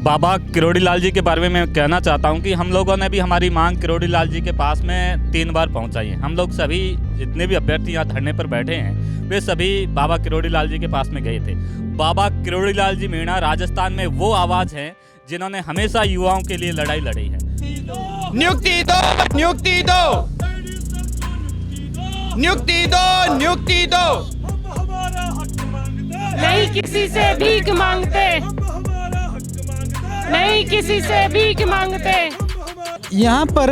बाबा किरोड़ी लाल जी के बारे में मैं कहना चाहता हूं कि हम लोगों ने भी हमारी मांग किरोड़ी लाल जी के पास में 3 बार पहुंचाई है। हम लोग सभी जितने भी अभ्यर्थी यहाँ धरने पर बैठे हैं वे सभी बाबा किरोड़ी लाल जी के पास में गए थे। बाबा किरोड़ी लाल जी मीणा राजस्थान में वो आवाज़ है जिन्होंने हमेशा युवाओं के लिए लड़ाई लड़ी है। नियुक्ति दो, नियुक्ति दो, नियुक्ति दो, नियुक्ति दो। नहीं किसी से भीख मांगते, नहीं किसी से भीख मांगते। यहाँ पर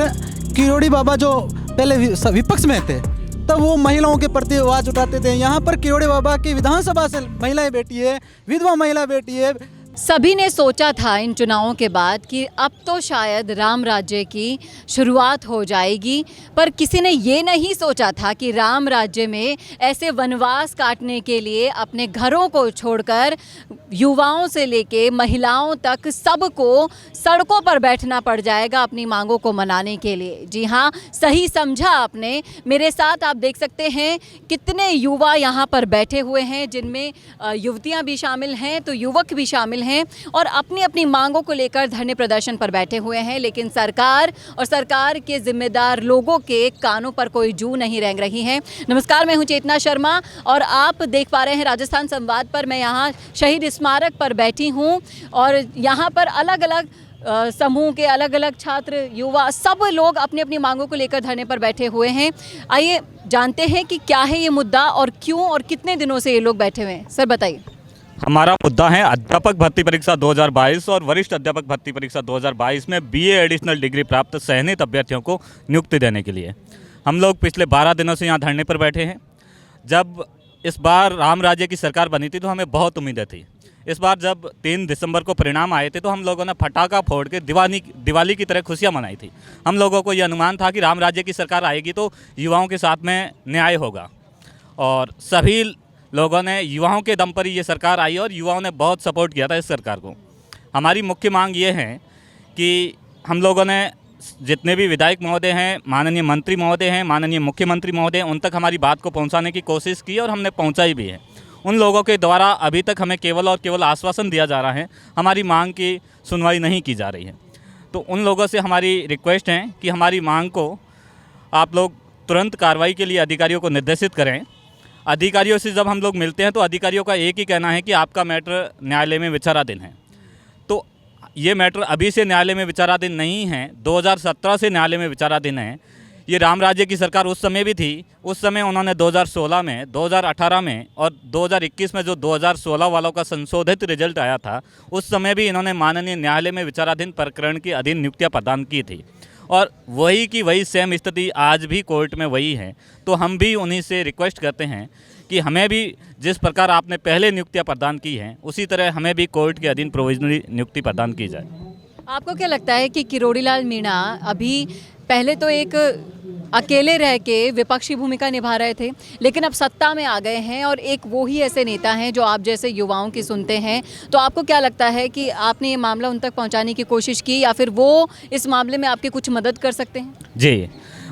किरोड़ी बाबा जो पहले विपक्ष में थे तब वो महिलाओं के प्रति आवाज उठाते थे। यहाँ पर किरोड़ी बाबा की विधानसभा से महिलाएं बैठी है, विधवा महिला बैठी है। सभी ने सोचा था इन चुनावों के बाद कि अब तो शायद राम राज्य की शुरुआत हो जाएगी, पर किसी ने ये नहीं सोचा था कि राम राज्य में ऐसे वनवास काटने के लिए अपने घरों को छोड़कर युवाओं से लेके महिलाओं तक सबको सड़कों पर बैठना पड़ जाएगा अपनी मांगों को मनाने के लिए। जी हाँ, सही समझा आपने। मेरे साथ आप देख सकते हैं कितने युवा यहाँ पर बैठे हुए हैं, जिनमें युवतियाँ भी शामिल हैं तो युवक भी शामिल हैं और अपनी अपनी मांगों को लेकर धरने प्रदर्शन पर बैठे हुए हैं। लेकिन सरकार और सरकार के जिम्मेदार लोगों के कानों पर कोई जू नहीं रेंग रही है। नमस्कार, मैं हूं चेतना शर्मा और आप देख पा रहे हैं राजस्थान संवाद पर। मैं यहाँ शहीद स्मारक पर बैठी हूँ और यहाँ पर अलग अलग समूह के अलग अलग छात्र, युवा, सब लोग अपनी अपनी मांगों को लेकर धरने पर बैठे हुए हैं। आइए जानते हैं कि क्या है ये मुद्दा और क्यों और कितने दिनों से ये लोग बैठे हुए हैं। सर बताइए। हमारा मुद्दा है अध्यापक भर्ती परीक्षा 2022 और वरिष्ठ अध्यापक भर्ती परीक्षा 2022 में बीए एडिशनल डिग्री प्राप्त चयनित अभ्यर्थियों को नियुक्ति देने के लिए। हम लोग पिछले 12 दिनों से यहाँ धरने पर बैठे हैं। जब इस बार राम राज्य की सरकार बनी थी तो हमें बहुत उम्मीदें थी। इस बार जब 3 दिसंबर को परिणाम आए थे तो हम लोगों ने पटाखा फोड़ के दिवाली की तरह खुशियाँ मनाई थी। हम लोगों को ये अनुमान था कि राम राज्य की सरकार आएगी तो युवाओं के साथ में न्याय होगा और सभी लोगों ने युवाओं के दम पर ही ये सरकार आई और युवाओं ने बहुत सपोर्ट किया था इस सरकार को। हमारी मुख्य मांग ये है कि हम लोगों ने जितने भी विधायक महोदय हैं, माननीय मंत्री महोदय हैं, माननीय मुख्यमंत्री महोदय, उन तक हमारी बात को पहुंचाने की कोशिश की और हमने पहुंचाई भी है। उन लोगों के द्वारा अभी तक हमें केवल और केवल आश्वासन दिया जा रहा है, हमारी मांग की सुनवाई नहीं की जा रही है। तो उन लोगों से हमारी रिक्वेस्ट है कि हमारी मांग को आप लोग तुरंत कार्रवाई के लिए अधिकारियों को निर्देशित करें। अधिकारियों से जब हम लोग मिलते हैं तो अधिकारियों का एक ही कहना है कि आपका मैटर न्यायालय में विचाराधीन है। तो ये मैटर अभी से न्यायालय में विचाराधीन नहीं है, 2017 से न्यायालय में विचाराधीन है। ये राम राज्य की सरकार उस समय भी थी। उस समय उन्होंने 2016 में, 2018 में और 2021 में जो 2016 वालों का संशोधित रिजल्ट आया था, उस समय भी इन्होंने माननीय न्यायालय में विचाराधीन प्रकरण के अधीन नियुक्तियाँ प्रदान की थी और वही की वही सेम स्थिति आज भी कोर्ट में वही है। तो हम भी उन्हीं से रिक्वेस्ट करते हैं कि हमें भी जिस प्रकार आपने पहले नियुक्तियां प्रदान की हैं उसी तरह हमें भी कोर्ट के अधीन प्रोविजनली नियुक्ति प्रदान की जाए। आपको क्या लगता है कि किरोड़ी लाल मीणा अभी पहले तो एक अकेले रह के विपक्षी भूमिका निभा रहे थे, लेकिन अब सत्ता में आ गए हैं और एक वो ही ऐसे नेता हैं जो आप जैसे युवाओं की सुनते हैं, तो आपको क्या लगता है कि आपने ये मामला उन तक पहुंचाने की कोशिश की या फिर वो इस मामले में आपकी कुछ मदद कर सकते हैं? जी,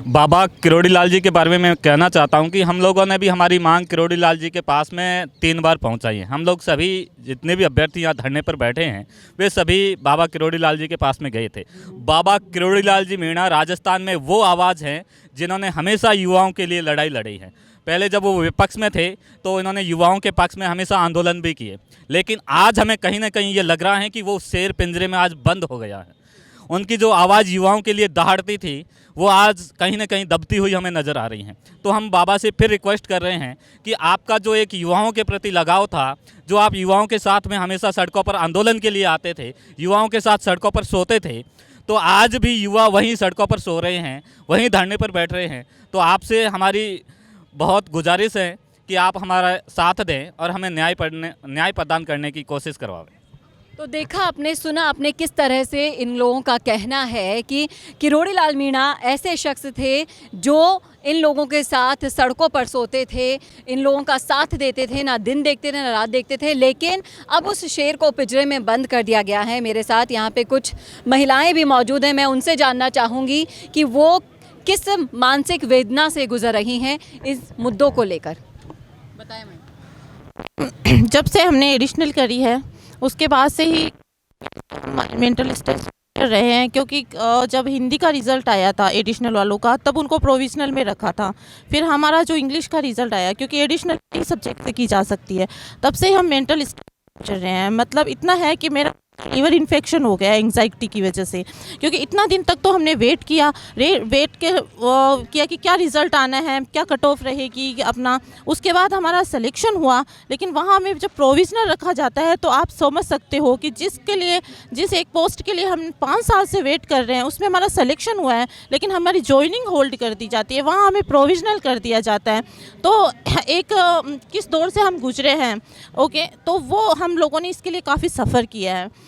बाबा किरोड़ी लाल जी के बारे में मैं कहना चाहता हूं कि हम लोगों ने भी हमारी मांग किरोड़ी लाल जी के पास में 3 बार पहुंचाई है। हम लोग सभी जितने भी अभ्यर्थी यहाँ धरने पर बैठे हैं वे सभी बाबा किरोड़ी लाल जी के पास में गए थे। बाबा किरोड़ी लाल जी मीणा राजस्थान में वो आवाज़ है जिन्होंने हमेशा युवाओं के लिए लड़ाई लड़ी है। पहले जब वो विपक्ष में थे तो इन्होंने युवाओं के पक्ष में हमेशा आंदोलन भी किए, लेकिन आज हमें कहीं ना कहीं ये लग रहा है कि वो शेर पिंजरे में आज बंद हो गया है। उनकी जो आवाज़ युवाओं के लिए दहाड़ती थी वो आज कहीं ना कहीं दबती हुई हमें नज़र आ रही हैं। तो हम बाबा से फिर रिक्वेस्ट कर रहे हैं कि आपका जो एक युवाओं के प्रति लगाव था, जो आप युवाओं के साथ में हमेशा सड़कों पर आंदोलन के लिए आते थे, युवाओं के साथ सड़कों पर सोते थे, तो आज भी युवा वहीं सड़कों पर सो रहे हैं, वहीं धरने पर बैठ रहे हैं। तो आपसे हमारी बहुत गुजारिश है कि आप हमारा साथ दें और हमें न्याय प्रदान करने की कोशिश करवाएं। तो देखा आपने, सुना आपने किस तरह से इन लोगों का कहना है कि किरोड़ी लाल मीणा ऐसे शख्स थे जो इन लोगों के साथ सड़कों पर सोते थे, इन लोगों का साथ देते थे, ना दिन देखते थे ना रात देखते थे, लेकिन अब उस शेर को पिंजरे में बंद कर दिया गया है। मेरे साथ यहाँ पे कुछ महिलाएं भी मौजूद हैं, मैं उनसे जानना चाहूँगी कि वो किस मानसिक वेदना से गुजर रही हैं इस मुद्दों को लेकर। बताएं मैम। जब से हमने एडिशनल करी है उसके बाद से ही मेंटल स्ट्रेस कर रहे हैं, क्योंकि जब हिंदी का रिज़ल्ट आया था एडिशनल वालों का, तब उनको प्रोविजनल में रखा था। फिर हमारा जो इंग्लिश का रिज़ल्ट आया, क्योंकि एडिशनल एक सब्जेक्ट से की जा सकती है, तब से हम मेंटल स्ट्रेस कर रहे हैं। मतलब इतना है कि मेरा लीवर इन्फेक्शन हो गया है एंग्जाइटी की वजह से, क्योंकि इतना दिन तक तो हमने वेट किया कि क्या रिज़ल्ट आना है, क्या कट ऑफ रहेगी अपना। उसके बाद हमारा सिलेक्शन हुआ, लेकिन वहाँ हमें जब प्रोविजनल रखा जाता है तो आप समझ सकते हो कि जिस एक पोस्ट के लिए हम 5 साल से वेट कर रहे हैं, उसमें हमारा सिलेक्शन हुआ है, लेकिन हमारी जॉइनिंग होल्ड कर दी जाती है, वहाँ हमें प्रोविजनल कर दिया जाता है। तो एक किस दौर से हम गुजरे हैं, ओके, तो वो हम लोगों ने इसके लिए काफ़ी सफ़र किया है।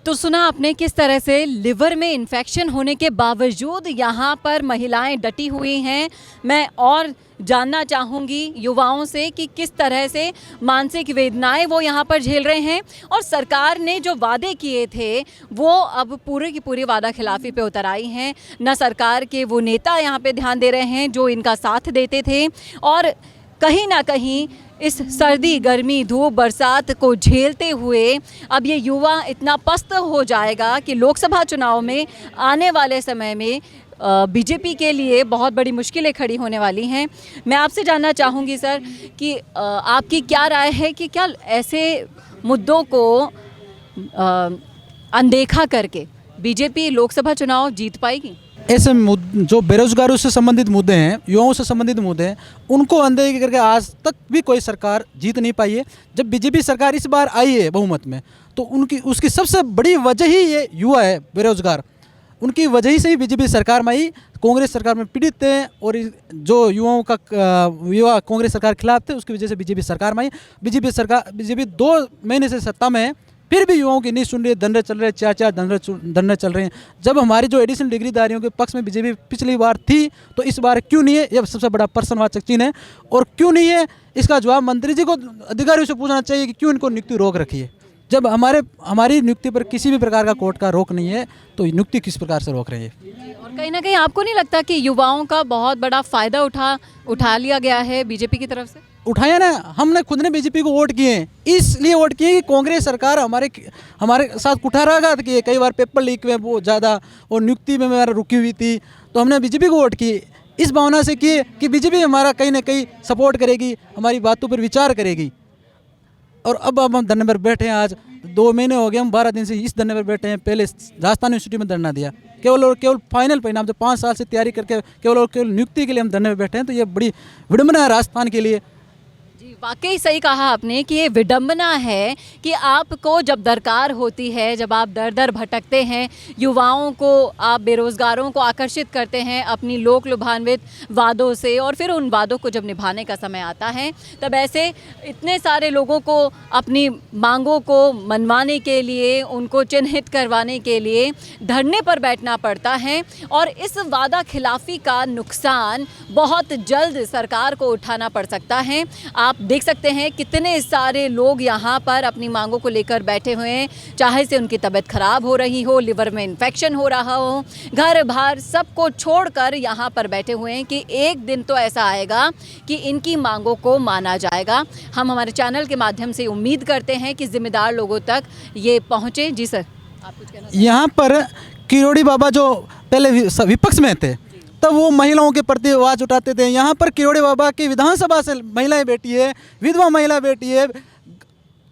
तो सुना आपने किस तरह से लिवर में इन्फेक्शन होने के बावजूद यहाँ पर महिलाएं डटी हुई हैं। मैं और जानना चाहूँगी युवाओं से कि किस तरह से मानसिक वेदनाएं वो यहाँ पर झेल रहे हैं, और सरकार ने जो वादे किए थे वो अब पूरे की पूरी वादा खिलाफ़ी पे उतर आई हैं। न सरकार के वो नेता यहाँ पे ध्यान दे रहे हैं जो इनका साथ देते थे, और कहीं ना कहीं इस सर्दी गर्मी धूप बरसात को झेलते हुए अब ये युवा इतना पस्त हो जाएगा कि लोकसभा चुनाव में आने वाले समय में बीजेपी के लिए बहुत बड़ी मुश्किलें खड़ी होने वाली हैं। मैं आपसे जानना चाहूँगी सर कि आपकी क्या राय है कि क्या ऐसे मुद्दों को अनदेखा करके बीजेपी लोकसभा चुनाव जीत पाएगी? ऐसे जो बेरोजगारों से संबंधित मुद्दे हैं, युवाओं से संबंधित मुद्दे हैं, उनको अनदेखी करके आज तक भी कोई सरकार जीत नहीं पाई है। जब बीजेपी सरकार इस बार आई है बहुमत में, तो उसकी सबसे बड़ी वजह ही ये युवा है, बेरोजगार। उनकी वजह से ही बीजेपी सरकार में आई। कांग्रेस सरकार में पीड़ित थे, और जो युवाओं का युवा कांग्रेस सरकार के खिलाफ थे, उसकी वजह से बीजेपी सरकार में आई। बीजेपी 2 महीने से सत्ता में है, फिर भी युवाओं की नहीं सुन रही है। धरने चल रहे हैं, 4 धरने चल रहे हैं। जब हमारी जो एडिशनल डिग्रीधारियों के पक्ष में बीजेपी पिछली बार थी, तो इस बार क्यों नहीं है? यह सबसे बड़ा प्रश्नवाचक चिन्ह है। और क्यों नहीं है, इसका जवाब मंत्री जी को, अधिकारियों से पूछना चाहिए कि क्यों इनको नियुक्ति रोक रखी है। जब हमारी नियुक्ति पर किसी भी प्रकार का कोर्ट का रोक नहीं है, तो नियुक्ति किस प्रकार से रोक रही है? और कहीं ना कहीं आपको नहीं लगता कि युवाओं का बहुत बड़ा फ़ायदा उठा लिया गया है बीजेपी की तरफ से? उठाया ना, हमने खुद ने बीजेपी को वोट किए हैं। इसलिए वोट किए कि कांग्रेस सरकार हमारे साथ कुठाराघात किए, कई बार पेपर लीक में वो ज़्यादा, और नियुक्ति में हमारा रुकी हुई थी, तो हमने बीजेपी को वोट किए इस भावना से किए कि बीजेपी हमारा कहीं ना कहीं सपोर्ट करेगी, हमारी बातों पर विचार करेगी। और अब हम धरने पर बैठे हैं। आज 2 महीने हो गए, हम 12 दिन से इस धरने पर बैठे हैं। पहले राजस्थान यूनिवर्सिटी में धरना दिया, केवल फाइनल परिणाम, जो 5 साल से तैयारी करके केवल नियुक्ति के लिए हम धरने पर बैठे हैं। तो ये बड़ी विडंबना है राजस्थान के लिए। वाकई सही कहा आपने कि ये विडंबना है कि आपको जब दरकार होती है, जब आप दर दर भटकते हैं, युवाओं को, आप बेरोज़गारों को आकर्षित करते हैं अपनी लोक लुभान्वित वादों से, और फिर उन वादों को जब निभाने का समय आता है, तब ऐसे इतने सारे लोगों को अपनी मांगों को मनवाने के लिए, उनको चिन्हित करवाने के लिए धरने पर बैठना पड़ता है। और इस वादा खिलाफ़ी का नुकसान बहुत जल्द सरकार को उठाना पड़ सकता है। आप देख सकते हैं कितने सारे लोग यहाँ पर अपनी मांगों को लेकर बैठे हुए हैं, चाहे से उनकी तबीयत खराब हो रही हो, लिवर में इन्फेक्शन हो रहा हो, घर बार सबको छोड़कर यहाँ पर बैठे हुए हैं कि एक दिन तो ऐसा आएगा कि इनकी मांगों को माना जाएगा। हम हमारे चैनल के माध्यम से उम्मीद करते हैं कि जिम्मेदार लोगों तक ये पहुँचे। जी सर, आप कुछ कहना? यहाँ पर किरोड़ी बाबा जो पहले विपक्ष में थे, तब वो महिलाओं के प्रति आवाज़ उठाते थे। यहाँ पर किरोड़ी बाबा की विधानसभा से महिलाएं बैठी है, विधवा महिला बैठी है,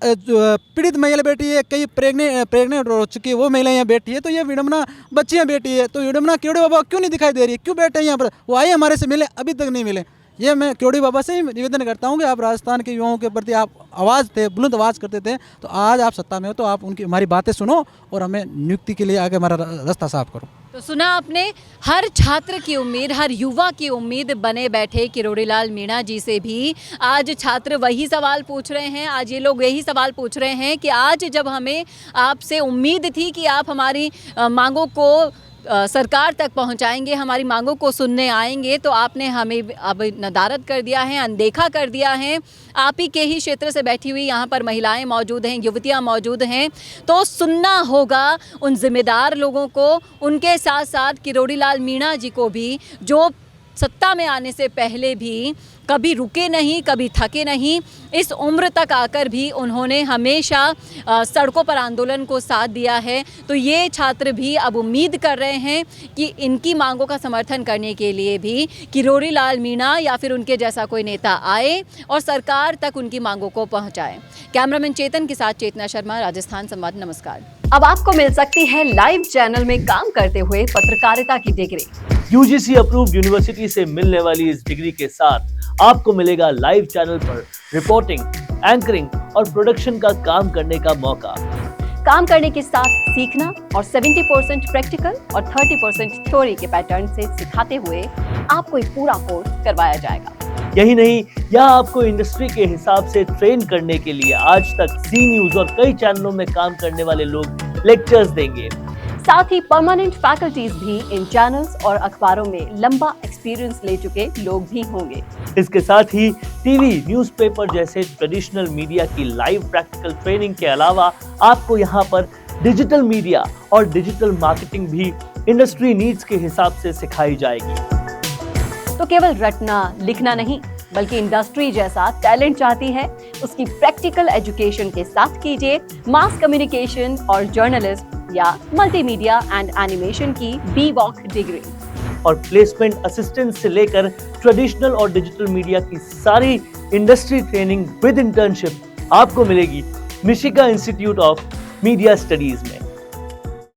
पीड़ित महिला बैठी है, कई प्रेग्नेंट हो चुकी है वो महिलाएं यहाँ बैठी है। तो ये विडम्बना, बच्चियाँ बैठी है, तो विडम्बना किरोड़ी बाबा क्यों नहीं दिखाई दे रही है? क्यों बैठे हैं यहाँ पर? वो आए हमारे से मिले, अभी तक नहीं मिले। ये मैं किरोड़ी बाबा से ही निवेदन करता हूँ कि आप राजस्थान के युवाओं के प्रति आप आवाज़ थे, बुलंद आवाज़ करते थे, तो आज आप सत्ता में हो, तो आप हमारी बातें सुनो और हमें नियुक्ति के लिए आगे हमारा रास्ता साफ करो। तो सुना आपने, हर छात्र की उम्मीद, हर युवा की उम्मीद बने बैठे किरोड़ीलाल मीणा जी से भी आज छात्र वही सवाल पूछ रहे हैं। आज ये लोग यही सवाल पूछ रहे हैं कि आज जब हमें आपसे उम्मीद थी कि आप हमारी मांगों को सरकार तक पहुंचाएंगे, हमारी मांगों को सुनने आएंगे, तो आपने हमें अब नदारत कर दिया है, अनदेखा कर दिया है। आप ही के ही क्षेत्र से बैठी हुई यहाँ पर महिलाएं मौजूद हैं, युवतियाँ मौजूद हैं, तो सुनना होगा उन जिम्मेदार लोगों को, उनके साथ साथ किरोड़ीलाल मीणा जी को भी, जो सत्ता में आने से पहले भी कभी रुके नहीं, कभी थके नहीं। इस उम्र तक आकर भी उन्होंने हमेशा सड़कों पर आंदोलन को साथ दिया है। तो ये छात्र भी अब उम्मीद कर रहे हैं कि इनकी मांगों का समर्थन करने के लिए भी किरोड़ी लाल मीणा या फिर उनके जैसा कोई नेता आए और सरकार तक उनकी मांगों को पहुंचाए। कैमरामैन चेतन के साथ चेतना शर्मा, राजस्थान संवाद। नमस्कार। अब आपको मिल सकती है लाइव चैनल में काम करते हुए पत्रकारिता की डिग्री। यूजीसी अप्रूव्ड यूनिवर्सिटी से मिलने वाली इस डिग्री के साथ आपको मिलेगा लाइव चैनल पर रिपोर्टिंग, एंकरिंग और प्रोडक्शन का काम करने का मौका। काम करने के साथ सीखना और 70% प्रैक्टिकल और 30% थ्योरी के पैटर्न से सिखाते हुए आपको एक पूरा कोर्स करवाया जाएगा। यही नहीं, यहाँ आपको इंडस्ट्री के हिसाब से ट्रेन करने के लिए आज तक जी न्यूज और कई चैनलों में काम करने वाले लोग लेक्चर्स देंगे। साथ ही परमानेंट फैकल्टीज भी इन चैनल्स और अखबारों में लंबा एक्सपीरियंस ले चुके लोग भी होंगे। इसके साथ ही टीवी, न्यूज़पेपर जैसे ट्रेडिशनल मीडिया की लाइव प्रैक्टिकल ट्रेनिंग के अलावा आपको यहाँ पर डिजिटल मीडिया और डिजिटल मार्केटिंग भी इंडस्ट्री नीड्स के हिसाब से सिखाई जाएगी। तो केवल रटना लिखना नहीं, बल्कि इंडस्ट्री जैसा टैलेंट चाहती है, उसकी प्रैक्टिकल एजुकेशन के साथ कीजिए मास कम्युनिकेशन और जर्नलिज्म या मल्टीमीडिया एंड एनिमेशन की BVOC डिग्री। और प्लेसमेंट असिस्टेंट से लेकर ट्रेडिशनल और डिजिटल मीडिया की सारी इंडस्ट्री ट्रेनिंग विद इंटर्नशिप आपको मिलेगी मिशिगा इंस्टीट्यूट ऑफ मीडिया स्टडीज में।